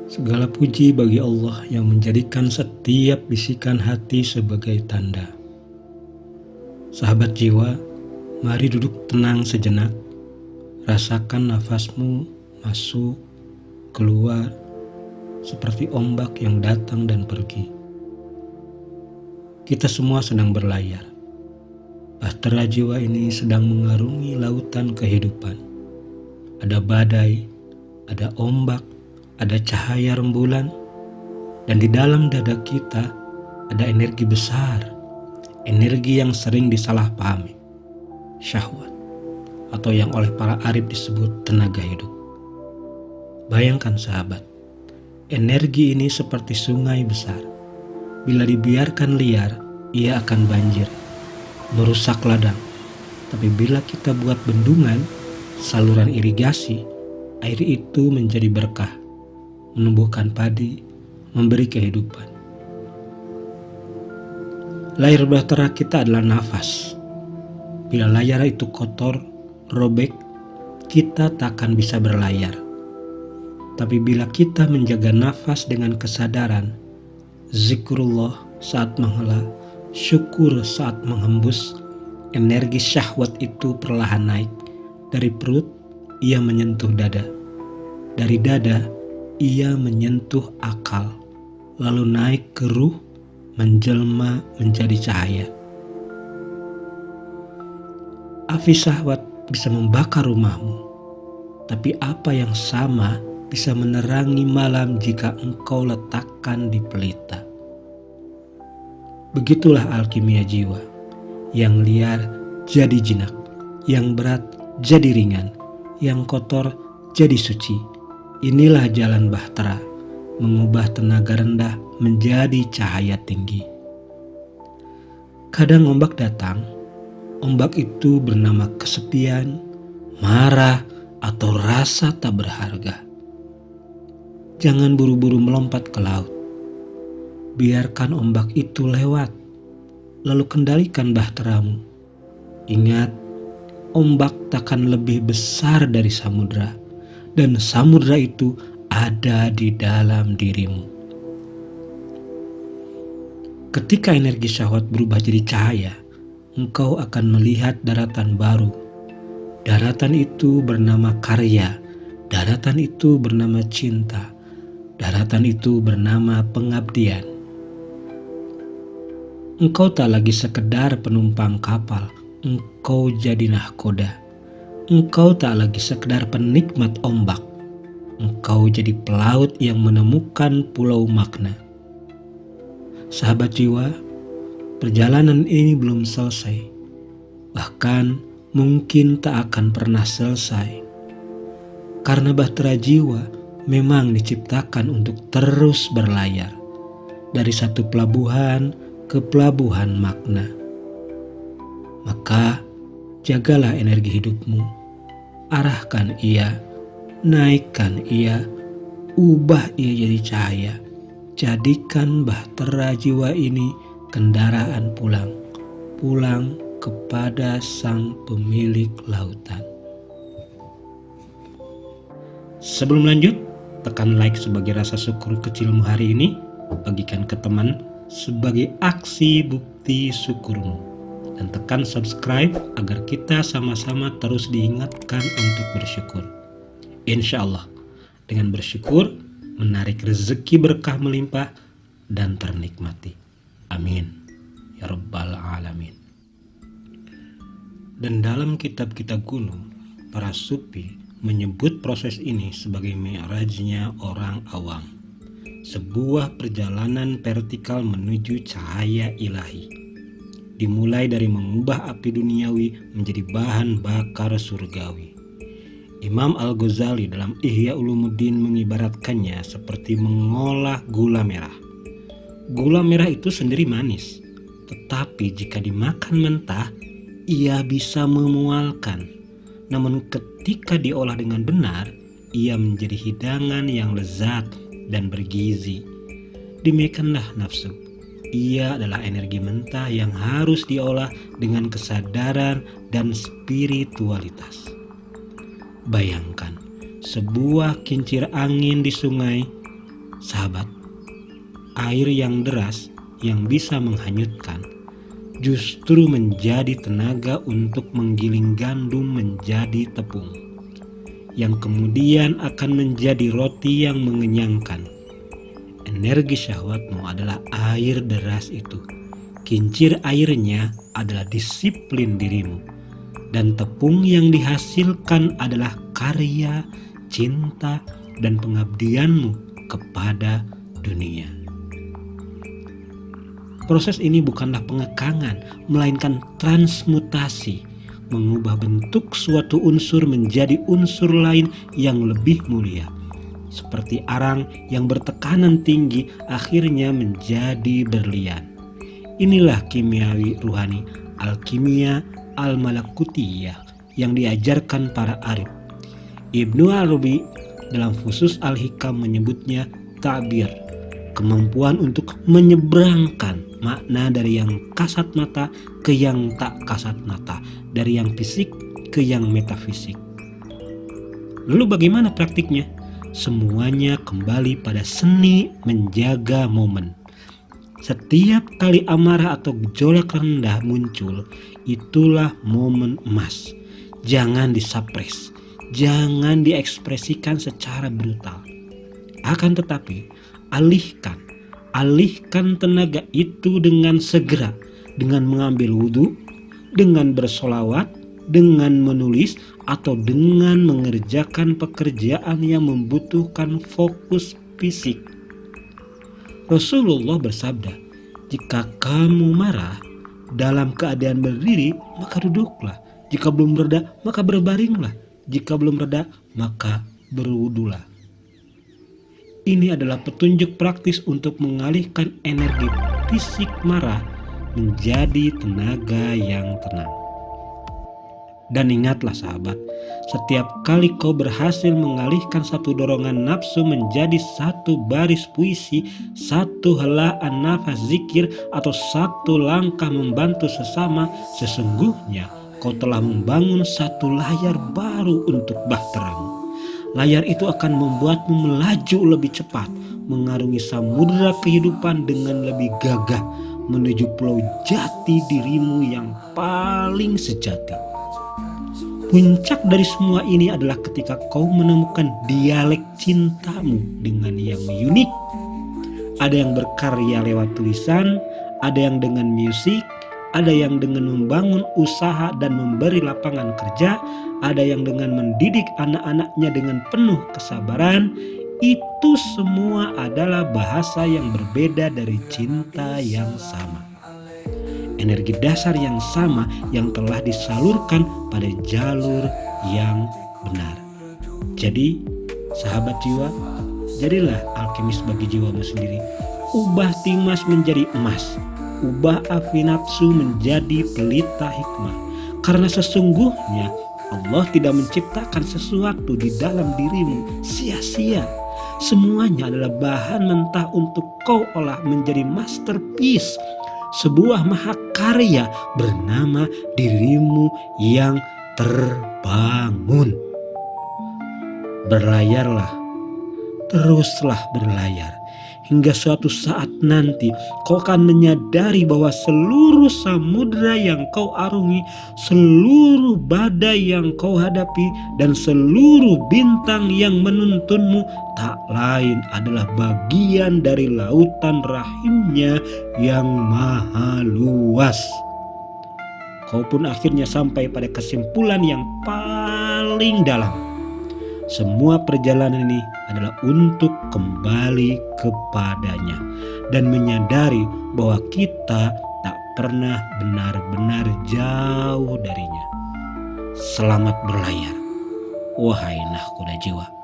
Segala puji bagi Allah yang menjadikan setiap bisikan hati sebagai tanda. Sahabat jiwa, mari duduk tenang sejenak. Rasakan nafasmu masuk, keluar, seperti ombak yang datang dan pergi. Kita semua sedang berlayar. Bahtera jiwa ini sedang mengarungi lautan kehidupan. Ada badai, ada ombak, ada cahaya rembulan, dan di dalam dada kita ada energi besar, energi yang sering disalahpahami, syahwat, atau yang oleh para arif disebut tenaga hidup. Bayangkan sahabat, energi ini seperti sungai besar. Bila dibiarkan liar, ia akan banjir, merusak ladang. Tapi bila kita buat bendungan, saluran irigasi, air itu menjadi berkah, menumbuhkan padi, memberi kehidupan. Layar bahtera kita adalah nafas. Bila layar itu kotor, robek, kita tak akan bisa berlayar. Tapi bila kita menjaga nafas dengan kesadaran, zikrullah saat menghela, syukur saat menghembus, energi syahwat itu perlahan naik. Dari perut, ia menyentuh dada. Dari dada, ia menyentuh akal, lalu naik ke ruh, menjelma menjadi cahaya. Api syahwat bisa membakar rumahmu, tapi apa yang sama bisa menerangi malam jika engkau letakkan di pelita. Begitulah alkimia jiwa, yang liar jadi jinak, yang berat jadi ringan, yang kotor jadi suci. Inilah jalan bahtera, mengubah tenaga rendah menjadi cahaya tinggi. Kadang ombak datang, ombak itu bernama kesepian, marah, atau rasa tak berharga. Jangan buru-buru melompat ke laut. Biarkan ombak itu lewat, lalu kendalikan bahteramu. Ingat, ombak takkan lebih besar dari samudra. Dan samudra itu ada di dalam dirimu. Ketika energi syahwat berubah jadi cahaya, engkau akan melihat daratan baru. Daratan itu bernama karya, daratan itu bernama cinta, daratan itu bernama pengabdian. Engkau tak lagi sekedar penumpang kapal, engkau jadi nahkoda. Engkau tak lagi sekedar penikmat ombak, engkau jadi pelaut yang menemukan pulau makna. Sahabat jiwa, perjalanan ini belum selesai, bahkan mungkin tak akan pernah selesai. Karena bahtera jiwa memang diciptakan untuk terus berlayar, dari satu pelabuhan ke pelabuhan makna. Maka jagalah energi hidupmu. Arahkan ia, naikkan ia, ubah ia jadi cahaya. Jadikan bahtera jiwa ini kendaraan pulang kepada sang pemilik lautan. Sebelum lanjut, tekan like sebagai rasa syukur kecilmu hari ini. Bagikan ke teman sebagai aksi bukti syukurmu. Dan tekan subscribe agar kita sama-sama terus diingatkan untuk bersyukur. Insya Allah, dengan bersyukur, menarik rezeki berkah melimpah dan ternikmati. Amin. Ya Rabbal Alamin. Dan dalam kitab-kitab kuno, para sufi menyebut proses ini sebagai mi'rajnya orang awam. Sebuah perjalanan vertikal menuju cahaya ilahi. Dimulai dari mengubah api duniawi menjadi bahan bakar surgawi. Imam Al-Ghazali dalam Ihya Ulumuddin mengibaratkannya seperti mengolah gula merah. Gula merah itu sendiri manis, tetapi jika dimakan mentah, ia bisa memualkan. Namun ketika diolah dengan benar, ia menjadi hidangan yang lezat dan bergizi. Demikianlah nafsu. Ia adalah energi mentah yang harus diolah dengan kesadaran dan spiritualitas. Bayangkan, sebuah kincir angin di sungai Sahabat, air yang deras yang bisa menghanyutkan justru menjadi tenaga untuk menggiling gandum menjadi tepung, yang kemudian akan menjadi roti yang mengenyangkan. Energi syahwatmu adalah air deras itu. Kincir airnya adalah disiplin dirimu. Dan tepung yang dihasilkan adalah karya, cinta, dan pengabdianmu kepada dunia. Proses ini bukanlah pengekangan, melainkan transmutasi, mengubah bentuk suatu unsur menjadi unsur lain yang lebih mulia. Seperti arang yang bertekanan tinggi akhirnya menjadi berlian. Inilah kimiawi ruhani, alkimia al-malakutiyah yang diajarkan para arif. Ibnu Arabi dalam Fusus al-Hikam menyebutnya ta'bir, kemampuan untuk menyeberangkan makna dari yang kasat mata ke yang tak kasat mata, dari yang fisik ke yang metafisik. Lalu bagaimana praktiknya? Semuanya kembali pada seni menjaga momen. Setiap kali amarah atau gejolak rendah muncul, itulah momen emas. Jangan disapres, jangan diekspresikan secara brutal. Akan tetapi, alihkan tenaga itu dengan segera, dengan mengambil wudhu, dengan bersolawat, dengan menulis, atau dengan mengerjakan pekerjaan yang membutuhkan fokus fisik. Rasulullah bersabda, jika kamu marah dalam keadaan berdiri, maka duduklah. Jika belum reda, maka berbaringlah. Jika belum reda, maka berwudulah. Ini adalah petunjuk praktis untuk mengalihkan energi fisik marah menjadi tenaga yang tenang. Dan ingatlah sahabat, setiap kali kau berhasil mengalihkan satu dorongan nafsu menjadi satu baris puisi, satu helaan nafas zikir, atau satu langkah membantu sesama, sesungguhnya kau telah membangun satu layar baru untuk bahteramu. Layar itu akan membuatmu melaju lebih cepat, mengarungi samudera kehidupan dengan lebih gagah, menuju pulau jati dirimu yang paling sejati. Puncak dari semua ini adalah ketika kau menemukan dialek cintamu dengan yang unik. Ada yang berkarya lewat tulisan, ada yang dengan musik, ada yang dengan membangun usaha dan memberi lapangan kerja, ada yang dengan mendidik anak-anaknya dengan penuh kesabaran. Itu semua adalah bahasa yang berbeda dari cinta yang sama. Energi dasar yang sama yang telah disalurkan pada jalur yang benar. Jadi, sahabat jiwa, jadilah alkemis bagi jiwamu sendiri. Ubah timas menjadi emas, ubah api nafsu menjadi pelita hikmah. Karena sesungguhnya Allah tidak menciptakan sesuatu di dalam dirimu sia-sia. Semuanya adalah bahan mentah untuk kau olah menjadi masterpiece, sebuah mahakarya bernama dirimu yang terbangun. Berlayarlah, teruslah berlayar, hingga suatu saat nanti kau akan menyadari bahwa seluruh samudera yang kau arungi, seluruh badai yang kau hadapi, dan seluruh bintang yang menuntunmu tak lain adalah bagian dari lautan rahimnya yang maha luas. Kau pun akhirnya sampai pada kesimpulan yang paling dalam. Semua perjalanan ini adalah untuk kembali kepadanya dan menyadari bahwa kita tak pernah benar-benar jauh darinya. Selamat berlayar, wahai nahkoda jiwa.